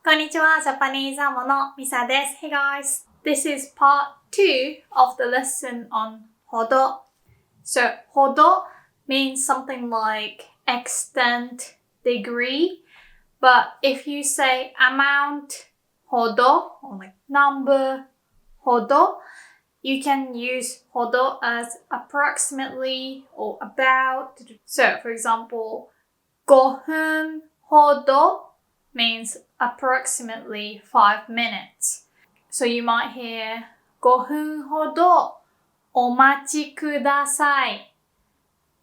こんにちは、ジャパニーズアモのミサです。Hey guys, this is part 2 of the lesson on hodo. So, hodo means something like extent, degree, but if you say amount hodo, or like number hodo, you can use hodo as approximately or about. So, for example, 5分ほど means approximately 5 minutes. So you might hear 5分ほどお待ちください。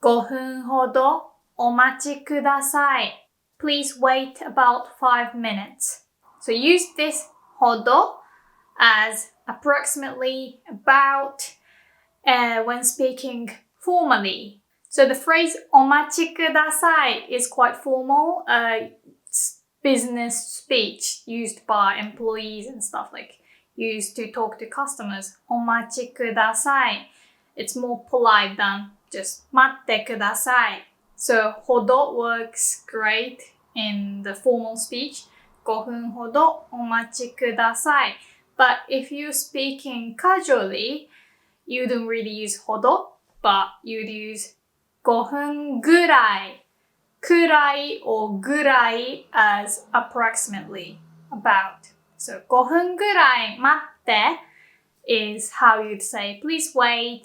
5分ほどお待ちください。Please wait about 5 minutes. So use this ほど as approximately about when speaking formally. So the phrase お待ちください is quite formal. It's business speech used by employees and stuff, like used to talk to customers. お待ちください. It's more polite than just 待ってください. So ほど works great in the formal speech. 5分ほどお待ちください. But if you're speaking casually, you don't really use ほど, but you'd use 5分ぐらい, くらい or ぐらい as approximately, about. So 5分ぐらい待って is how you'd say, please wait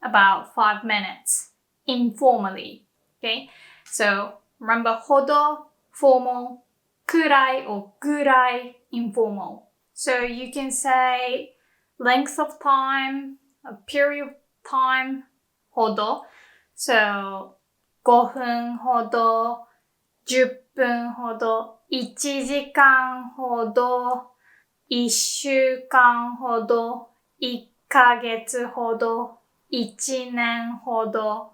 about 5 minutes, informally. Okay? So remember ほど, formal, くらい or ぐらい, informal. So you can say length of time, a period of time, ほど. So 5分ほど、10分ほど、1時間ほど、1週間ほど、1ヶ月ほど、1年ほど。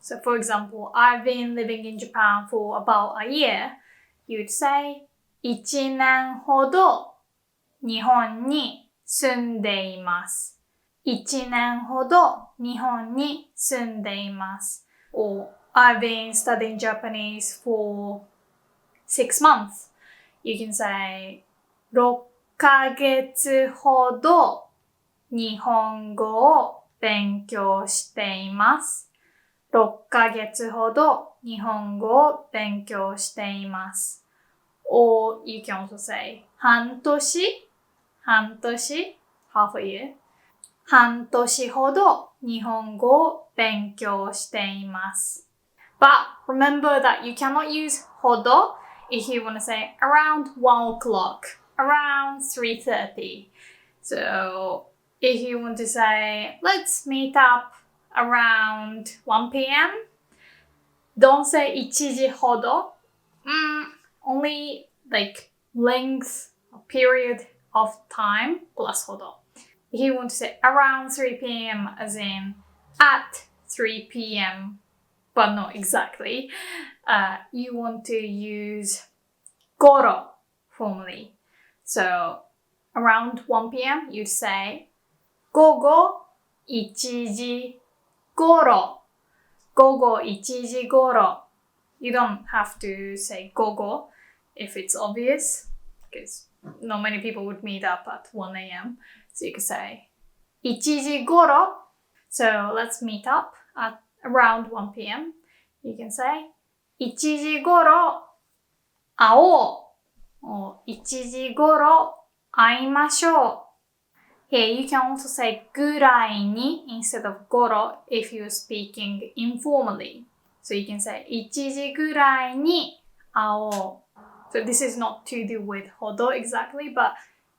So for example, I've been living in Japan for about a year. You'd say 1年ほど日本に住んでいます。1年ほど日本に住んでいます。Or I've been studying Japanese for 6 months. You can say 6ヶ月ほど日本語を勉強しています。6ヶ月ほど日本語を勉強しています。Or you can also say 半年 half a year. 半年ほど日本語を勉強しています。But remember that you cannot use ほど if you want to say around 1 o'clock, around 3:30. So if you want to say, let's meet up around 1 p.m., don't say 1時ほど. Only like length or period of time plus ほど. If you want to say around 3 p.m. as in at 3 p.m., but not exactly, you want to use ごろ formally. So around 1 p.m. you'd say 午後1時ごろ. 午後1時ごろ. You don't have to say 午後 if it's obvious, because not many people would meet up at 1 a.m. So you could say 1時ごろ. So let's meet up at around 1 p.m. You can say 1時ごろ会おう or 1時ごろ会いましょう. Here you can also say ぐらいに instead of ごろ if you're speaking informally. So you can say 1時ぐらいに会おう. So this is not to do with ほど exactly, but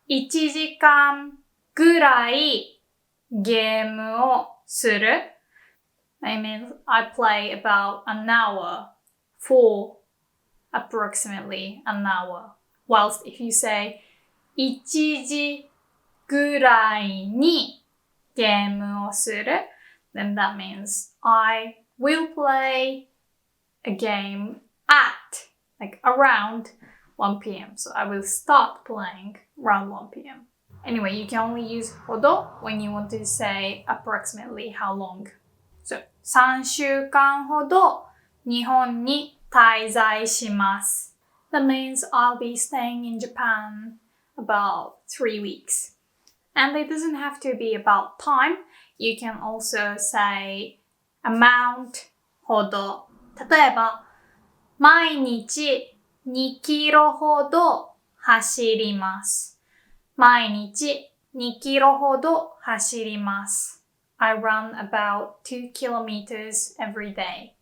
1時間ぐらいゲームをする. I mean, I play about an hour for approximately an hour. Whilst if you say 1時ぐらいにゲームをする, then that means I will play a game at, like around 1 p.m. So I will start playing around 1 p.m. Anyway, you can only use ほど when you want to say approximately how long. So 3週間ほど日本に滞在します。that means I'll be staying in Japan about 3 weeks. And it doesn't have to be about time. You can also say amount ほど。例えば、毎日2キロほど走ります。毎日2キロほど走ります。I run about 2 kilometers every day.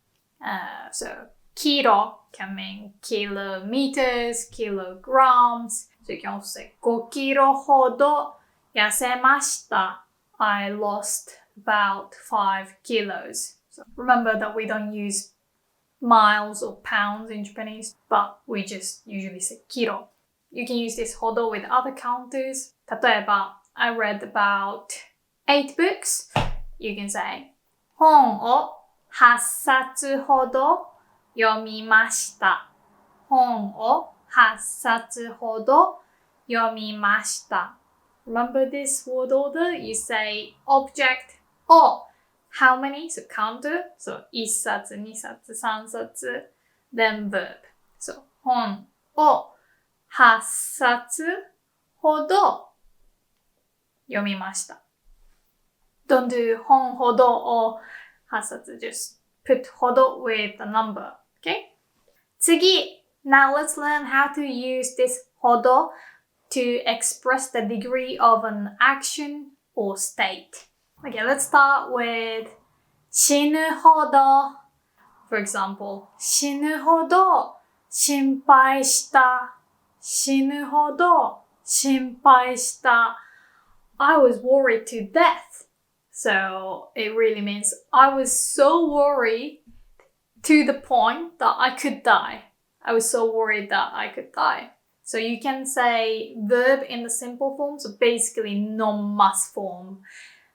So, キロ can mean kilometers, kilograms. So you can also say 5キロほど痩せました。I lost about 5 kilos. So remember that we don't use miles or pounds in Japanese, but we just usually say キロ. You can use this ほど with other counters. 例えば、I read about 8 books. You can say 本を8冊ほど読みました。本を8冊ほど読みました。Remember this word order? You say object or how many? So counter. So 1冊、2冊、3冊。Then verb. So 本を8冊ほど読みました。Don't do 本ほど or 8冊. Just put ほど with the number. Okay? 次. Now let's learn how to use this ほど to express the degree of an action or state. Okay, let's start with 死ぬほど. For example, 死ぬほど心配した。死ぬほど心配した。I was worried to death. So it really means I was so worried to the point that I could die. I was so worried that I could die. So you can say verb in the simple form, so basically non-must form.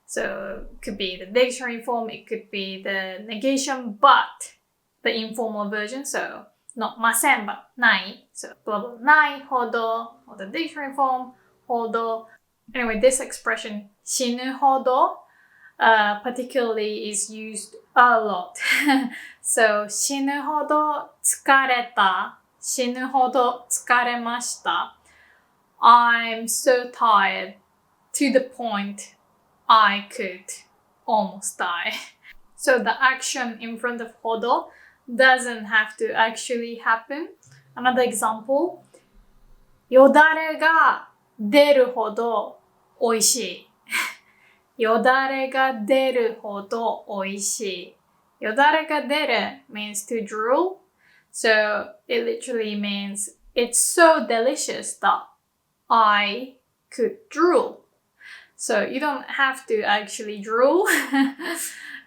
So it could be the dictionary form, it could be the negation, but the informal version, so not ません but ない. So blah blah ないほど, or the dictionary form, ほど. Anyway, this expression 死ぬほど particularly is used a lot. So 死ぬほど疲れた。死ぬほど疲れました。I'm so tired to the point I could almost die. So the action in front of ほど doesn't have to actually happen. Another example. よだれが出るほど美味しい。よだれが出るほど美味しい。よだれが出る means to drool. So it literally means it's so delicious that I could drool. So you don't have to actually drool.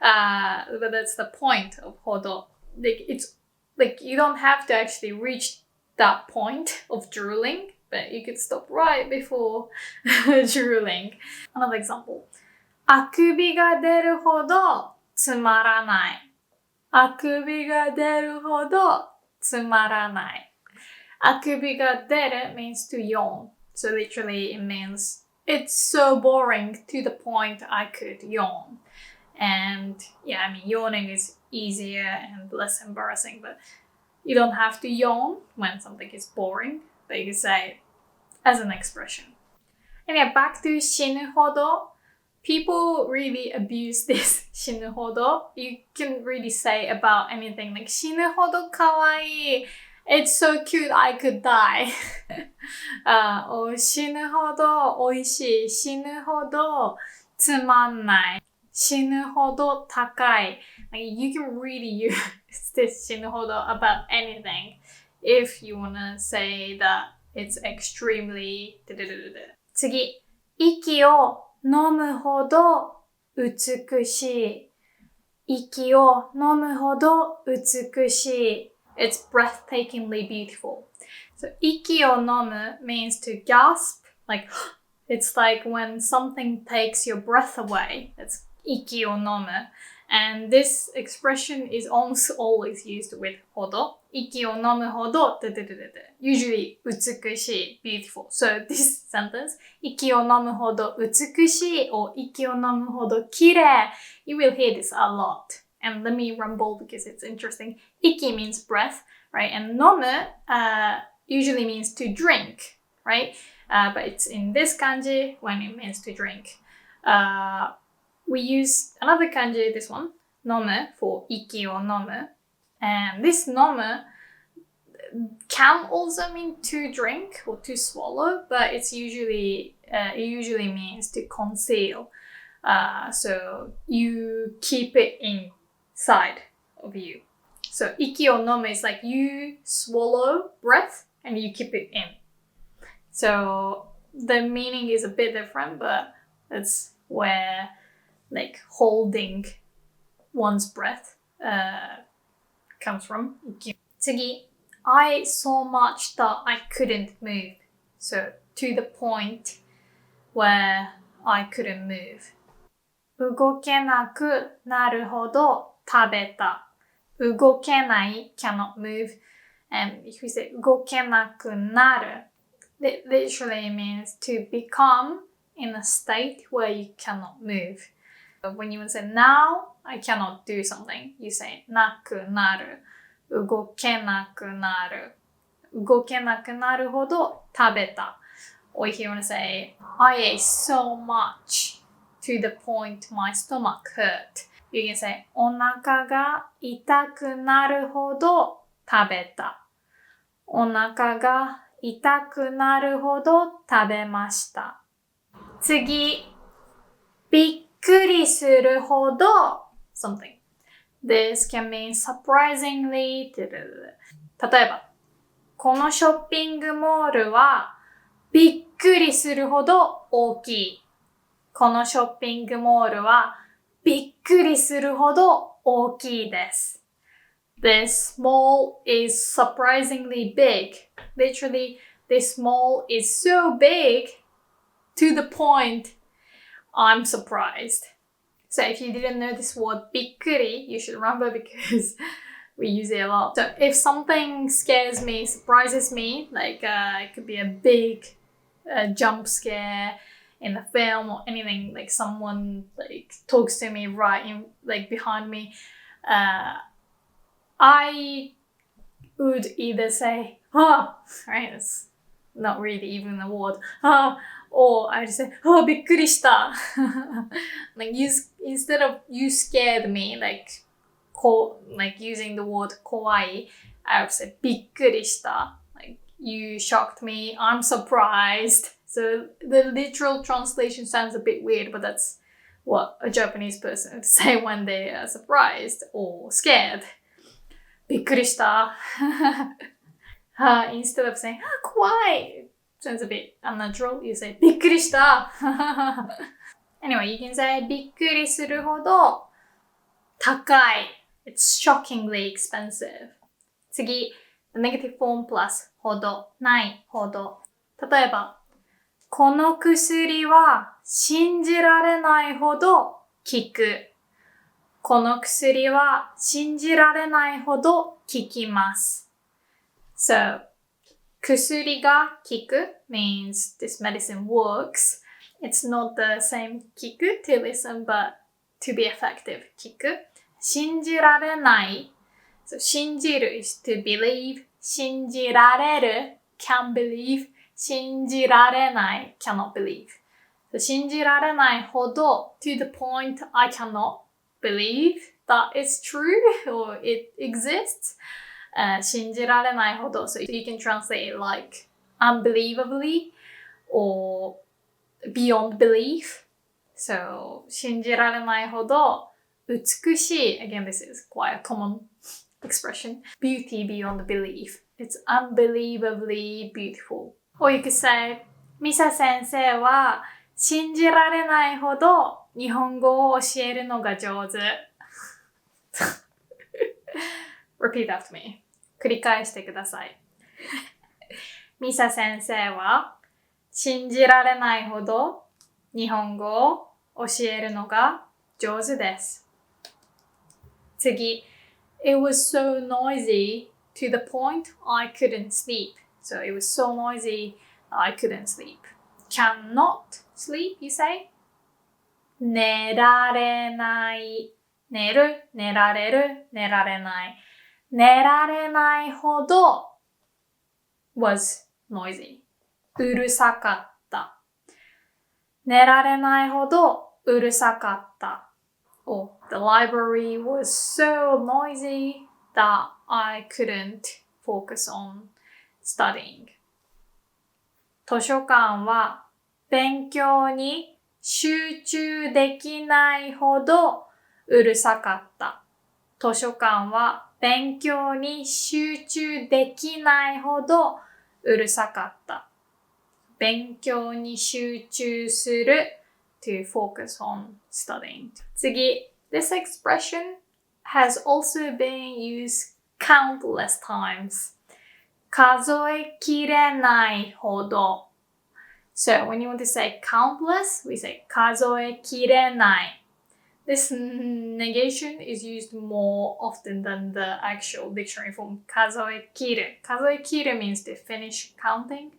But that's the point of ほど. It's like you don't have to actually reach that point of drooling, but you could stop right before drooling. Another example. あくびが出るほどつまらない。あくびが出るほどつまらない。あくびが出る means to yawn. So literally it means it's so boring to the point I could yawn. And yeah, I mean yawning is easier and less embarrassing, but you don't have to yawn when something is boring, but you can say it as an expression. Anyway, back to 死ぬほど. People really abuse this 死ぬほど. You can really say about anything like 死ぬほどかわいい. It's so cute I could die. Or 死ぬほど美味しい。死ぬほどつまんない。死ぬほど高い。Like, you can really use this 死ぬほど about anything if you wanna say that it's extremely 次。息を飲むほど美しい。息を飲むほど美しい。It's breathtakingly beautiful. So 息を飲む means to gasp. Like, it's like when something takes your breath away. That's 息を飲む. And this expression is almost always used with ほど。息を飲むほど usually 美しい beautiful. So this sentence 息を飲むほど美しい or 息を飲むほど綺麗 you will hear this a lot. And let me rumble because it's interesting. 息 means breath, right? And 飲む usually means to drink, right? But it's in this kanji when it means to drink. We use another kanji, this one, nomu, for iki or nomu. And this nomu can also mean to drink or to swallow, but it usually means to conceal. So you keep it inside of you. So iki or nomu is like you swallow breath and you keep it in. So the meaning is a bit different, but that's where like holding one's breath comes from. 次 I ate so much that I couldn't move. So to the point where I couldn't move. 動けなくなるほど食べた。動けない cannot move. And if we say 動けなくなる, it literally means to become in a state where you cannot move. But when you say now I cannot do something, you say なくなる。動けなくなる。動けなくなるほど食べた。Or if you want to say, I ate so much to the point my stomach hurt. You can say, お腹が痛くなるほど食べた。お腹が痛くなるほど食べました。次、びっくりするほど something.This can mean surprisingly. 例えば、このショッピングモールはびっくりするほど大きい。このショッピングモールはびっくりするほど大きいです。This mall is surprisingly big. Literally, this mall is so big to the point I'm surprised.So if you didn't know this word びっくり, you should remember because we use it a lot. So if something scares me, surprises me, like it could be a big jump scare in the film or anything, like someone like talks to me right in, like behind me, I would either say, right? It's not really even a word, or I just say, びっくりした like instead of you scared me, like using the word 怖い, I would say びっくりした like you shocked me, I'm surprised. So the literal translation sounds a bit weird, but that's what a Japanese person would say when they are surprised or scared. びっくりした instead of saying 怖い sounds a bit unnatural. You say びっくりした Anyway, you can say びっくりするほど高い It's shockingly expensive. 次 the negative form plus ほどないほど例えばこの薬は信じられないほど効くこの薬は信じられないほど効きます So薬が効く means this medicine works. It's not the same 効く to listen, but to be effective 効く。信じられない。So 信じる is to believe. 信じられる can believe. 信じられない cannot believe. So 信じられないほど to the point I cannot believe that it's true or it exists. 信じられないほど So you can translate it like unbelievably or beyond belief. So 信じられないほど美しい Again, this is quite a common expression. Beauty beyond belief. It's unbelievably beautiful. Or you could say ミサ先生は信じられないほど日本語を教えるのが上手Repeat after me. 繰り返してください。ミサ先生は信じられないほど日本語を教えるのが上手です。次。It was so noisy to the point I couldn't sleep. So it was so noisy I couldn't sleep. Cannot sleep, you say? 寝られない。寝る、寝られる、寝られない。寝られないほど was noisy. うるさかった。寝られないほどうるさかった。Or the library was so noisy that I couldn't focus on studying. 図書館は勉強に集中できないほどうるさかった。図書館は勉強に集中できないほどうるさかった。勉強に集中する to focus on studying. 次、this expression has also been used countless times. 数えきれないほど。So when you want to say countless, we say 数えきれない。This negation is used more often than the actual dictionary form 数えきる。数えきる means to finish counting,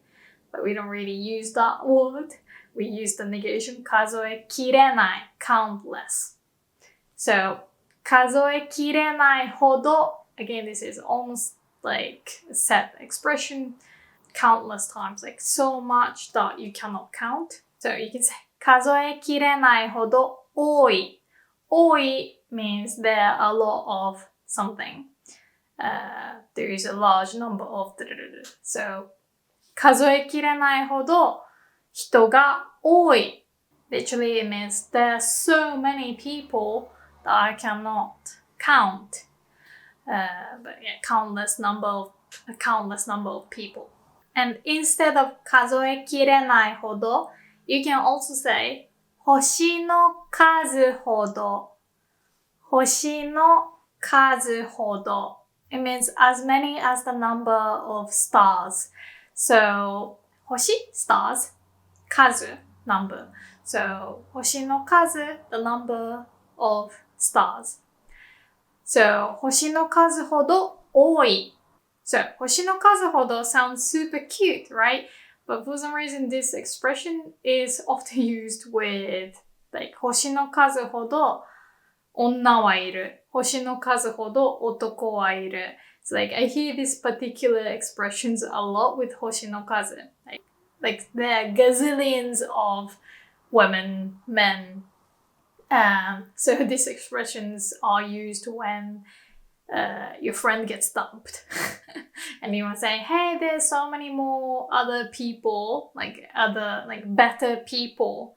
but we don't really use that word. We use the negation 数えきれない countless. So 数えきれないほど again this is almost like a set expression countless times, like so much that you cannot count. So you can say 数えきれないほど多い。多い means there are a lot of something. There is a large number of. So 数えきれないほど人が多い。Literally it means there are so many people that I cannot count. But yeah, countless number of people. And instead of 数えきれないほど, you can also say 星の数ほど。星の数ほど。It means as many as the number of stars. So 星 stars, 数 number. So 星の数 the number of stars. So 星の数ほど多い。So 星の数ほど sounds super cute, right? But for some reason this expression is often used with like 星の数ほど女はいる。星の数ほど男はいる。So like I hear these particular expressions a lot with 星の数. Like there are gazillions of women, men. So these expressions are used when your friend gets dumped. And you want to say, hey, there's so many more other people, like other, like better people.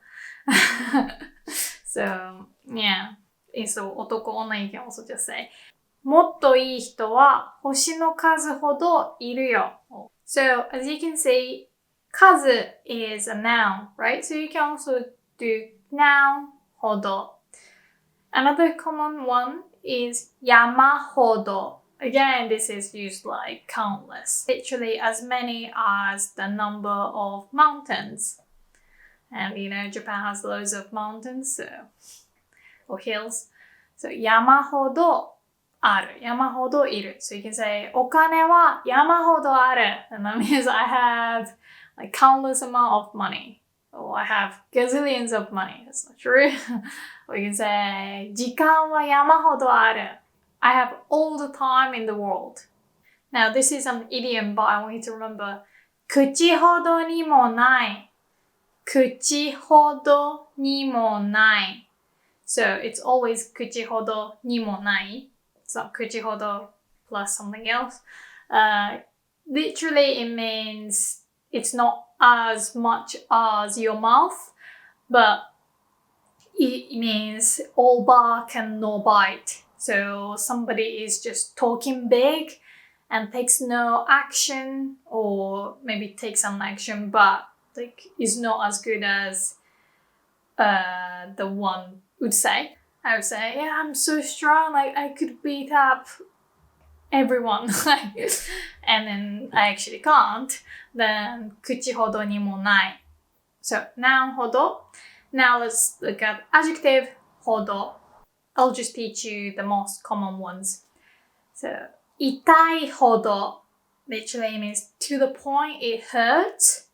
So, yeah. So, 男女 you can also just say, もっといい人は星の数ほどいるよ. So, as you can see, 数 is a noun, right? So you can also do noun ほど. Another common one is 山ほど. Again, this is used like countless. Literally as many as the number of mountains. And you know, Japan has loads of mountains, or hills. So 山ほどある。山ほどいる. So you can say お金は山ほどある. And that means I have like countless amount of money. Or I have gazillions of money. That's not true. Or you can say 時間は山ほどある. I have all the time in the world. Now this is an idiom, but I want you to remember 口ほどにもない。口ほどにもない. So it's always 口ほどにもない. It's not 口ほど plus something else. Literally it means it's not as much as your mouth, but it means all bark and no bite. So somebody is just talking big and takes no action, or maybe takes some action, but like is not as good as the one would say. I would say, yeah, I'm so strong, like I could beat up everyone. And then I actually can't. Then 口ほどにもない. So noun ほど. Now let's look at adjective ほど. I'll just teach you the most common ones. So 痛いほど literally means to the point it hurts.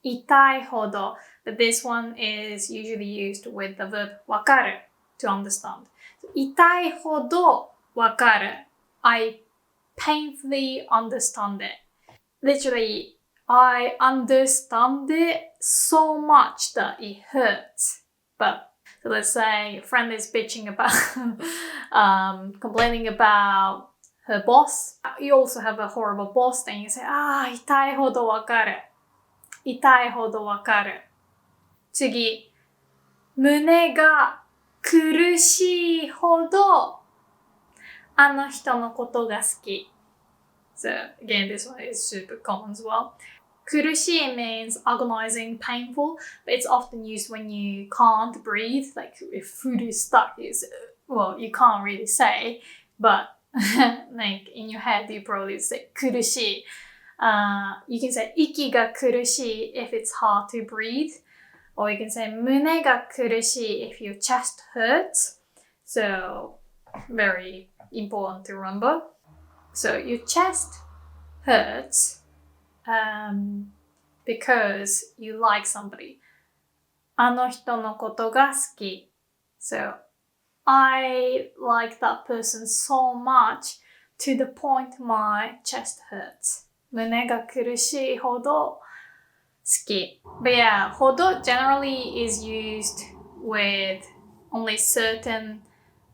痛いほど. But this one is usually used with the verb わかる to understand. So, 痛いほどわかる. I painfully understand it. literally, I understand it so much that it hurts. But so let's say a friend is bitching about, complaining about her boss. You also have a horrible boss, then you say, 痛いほどわかる。痛いほどわかる。次、胸が苦しいほどあの人のことが好き。So again, this one is super common as well. 苦しい means agonizing, painful, but it's often used when you can't breathe. Like if food is stuck, well, you can't really say, but like in your head, you probably say 苦しい. You can say 息が苦しい if it's hard to breathe. Or you can say 胸が苦しい if your chest hurts. So very important to remember. So your chest hurts because you like somebody. あの人のことが好き. So I like that person so much to the point my chest hurts. 胸が苦しいほど好き. But yeah, ほど generally is used with only certain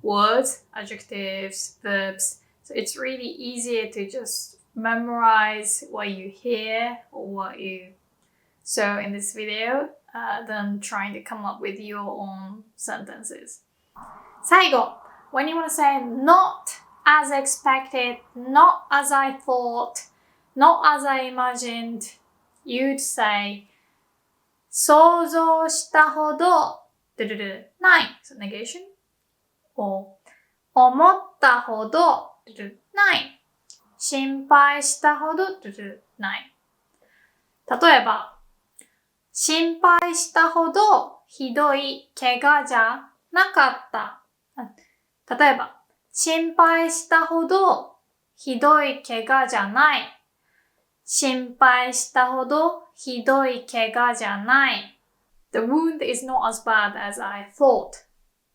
words, adjectives, verbs. So it's really easier to just memorize what you hear or what you saw in this video than trying to come up with your own sentences. 最後, when you want to say not as expected, not as I thought, not as I imagined, you'd say 想像したほどない。So negation. Or 思ったほどない。心配したほどない。例えば、心配したほどひどい怪我じゃなかった。例えば、心配したほどひどい怪我じゃない。心配したほどひどい怪我じゃない。The wound is not as bad as I thought,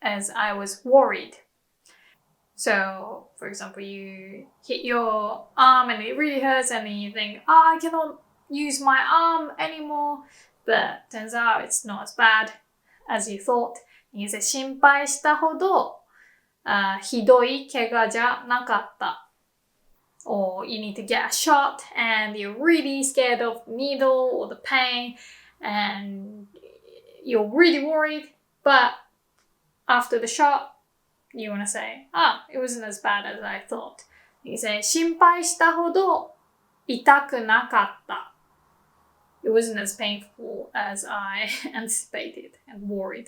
as I was worried. So, for example, you hit your arm and it really hurts and then you think, I cannot use my arm anymore. But turns out it's not as bad as you thought. And you say, 心配したほどひどい怪我じゃなかった。Or you need to get a shot and you're really scared of the needle or the pain and you're really worried. But after the shot, you want to say, it wasn't as bad as I thought. You say, 心配したほど痛くなかった。It wasn't as painful as I anticipated and worried.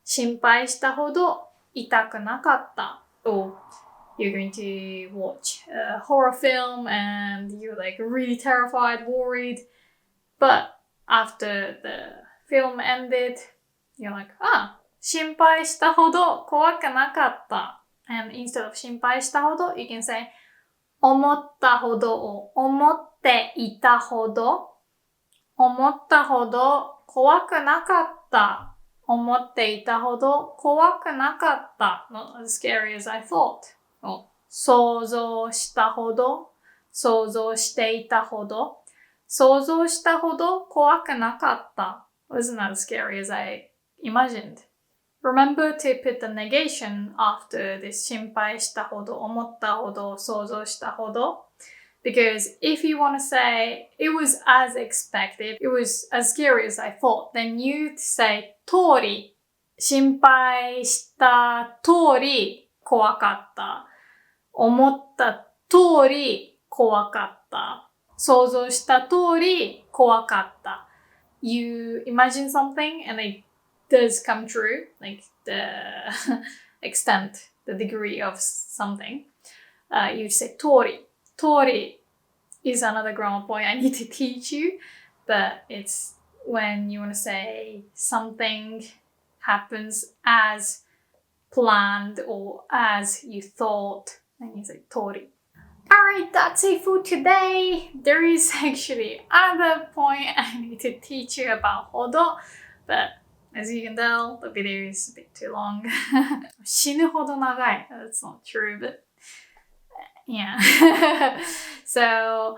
心配したほど痛くなかった。Or you're going to watch a horror film and you're like really terrified, worried. But after the film ended, you're like, 心配したほど怖くなかった。And instead of 心配したほど, you can say 思ったほどを思っていたほど。思ったほど怖くなかった。思っていたほど怖くなかった。Not as scary as I thought. 想像したほど、想像していたほど、想像したほど怖くなかった。Wasn't as scary as I imagined. Remember to put the negation after this 心配したほど、思ったほど、想像したほど。Because if you want to say, it was as expected, it was as scary as I thought, then you'd say 通り、心配した通り怖かった。思った通り怖かった。想像した通り怖かった。You imagine something and it does come true, like the extent, the degree of something. You'd say 通り。通り is another grammar point I need to teach you, but it's when you want to say something happens as planned or as you thought, and you say 通り. Alright, that's it for today. There is actually another point I need to teach you about hodo, but as you can tell, the video is a bit too long. 死ぬほど長い. That's not true, but yeah. So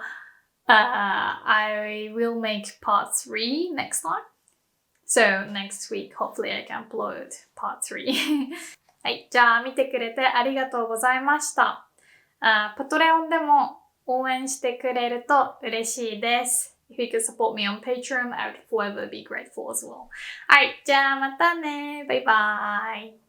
I will make part 3 next time. So next week, hopefully I can upload part 3. はい、じゃあ見てくれてありがとうございました。パトレオンでも応援してくれると嬉しいです。If you could support me on Patreon, I would forever be grateful as well. はい、じゃあまたね。バイバイ。